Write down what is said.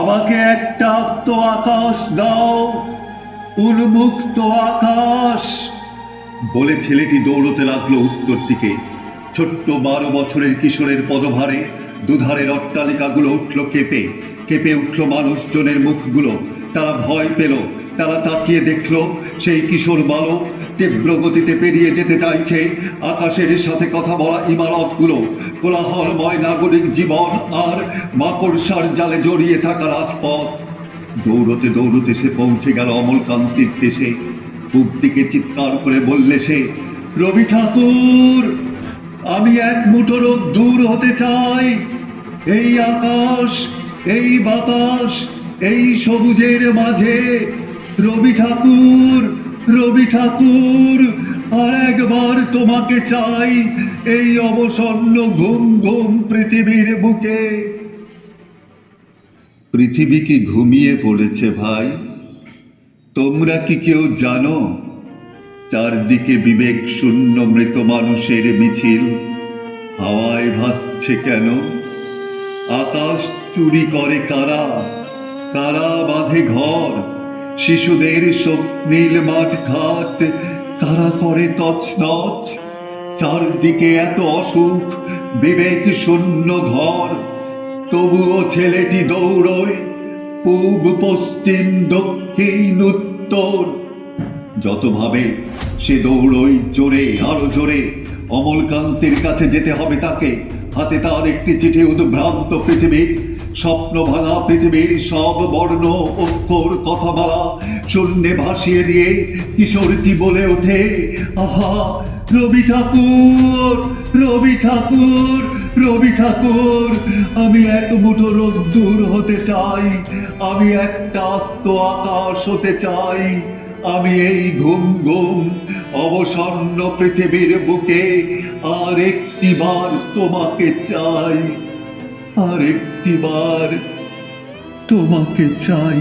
আমাকে একটা আস্ত আকাশ দাও, উন্মুক্ত আকাশ। বলে ছেলেটি দৌড়তে লাগলো উত্তর দিকে। ছোট্ট 12 বছরের কিশোরের পদভারে দুধারের অট্টালিকাগুলো উঠল কেঁপে, কেঁপে উঠল মানুষজনের মুখগুলো। তারা ভয় পেল। তারা তাকিয়ে দেখল সেই কিশোর বালক তীব্র গতিতে পেরিয়ে যেতে চাইছে আকাশের সাথে কথা বলা ইমারতগুলো, কোলাহলময় নাগরিক জীবন আর মাকড়সার জালে জড়িয়ে থাকা রাজপথ। দৌড়তে দৌড়তে সে পৌঁছে গেল অমলকান্তির দেশে। পূব দিকে চিৎকার করে বললে সে, রবি ঠাকুর, আমি এক মুঠো রোদ্দুর হতে চাই। এই আকাশ, এই বাতাস, এই সবুজের মাঝে। রবি ঠাকুর, রবি ঠাকুর, আর একবার তোমাকে চাই এই অবসন্ন ঘুম ঘুম পৃথিবীর বুকে। পৃথিবী কি ঘুমিয়ে পড়েছে ভাই? তোমরা কি কেউ জানো? চারদিকে বিবেক শূন্য মৃত মানুষের মিছিল হাওয়ায় ভাসছে কেন? আকাশ চুরি করে কারা? কারা বাঁধে ঘর? শিশুদের স্বপ্নীল মাঠ ঘাট কারা করে তছনছ? চারদিকে এত অসুখ, বিবেক শূন্য ঘর, তবুও ছেলেটি দৌড়য় পূব পশ্চিম দক্ষিণ উত্তর। যত ভাবে সে দৌড়ই জোরে, আরো জোরে। অমলকান্তির কাছে যেতে হবে তাকে। হাতে তার একটি চিঠি, উদ্ভ্রান্ত পৃথিবীর, স্বপ্ন ভাঙা পৃথিবীর সব বর্ণ অক্ষর কথামালা শূন্যে ভাসিয়ে দিয়ে কিশোরটি বলে ওঠে, আহা রবি ঠাকুর, রবি ঠাকুর, রবি ঠাকুর, আমি এক মুঠো রোদ্দুর হতে চাই। আমি একটা আস্ত আকাশ হতে চাই। আমি এই ঘুম ঘুম অবসন্ন পৃথিবীর বুকে আর একটিবার তোমাকে চাই, আর একটিবার তোমাকে চাই।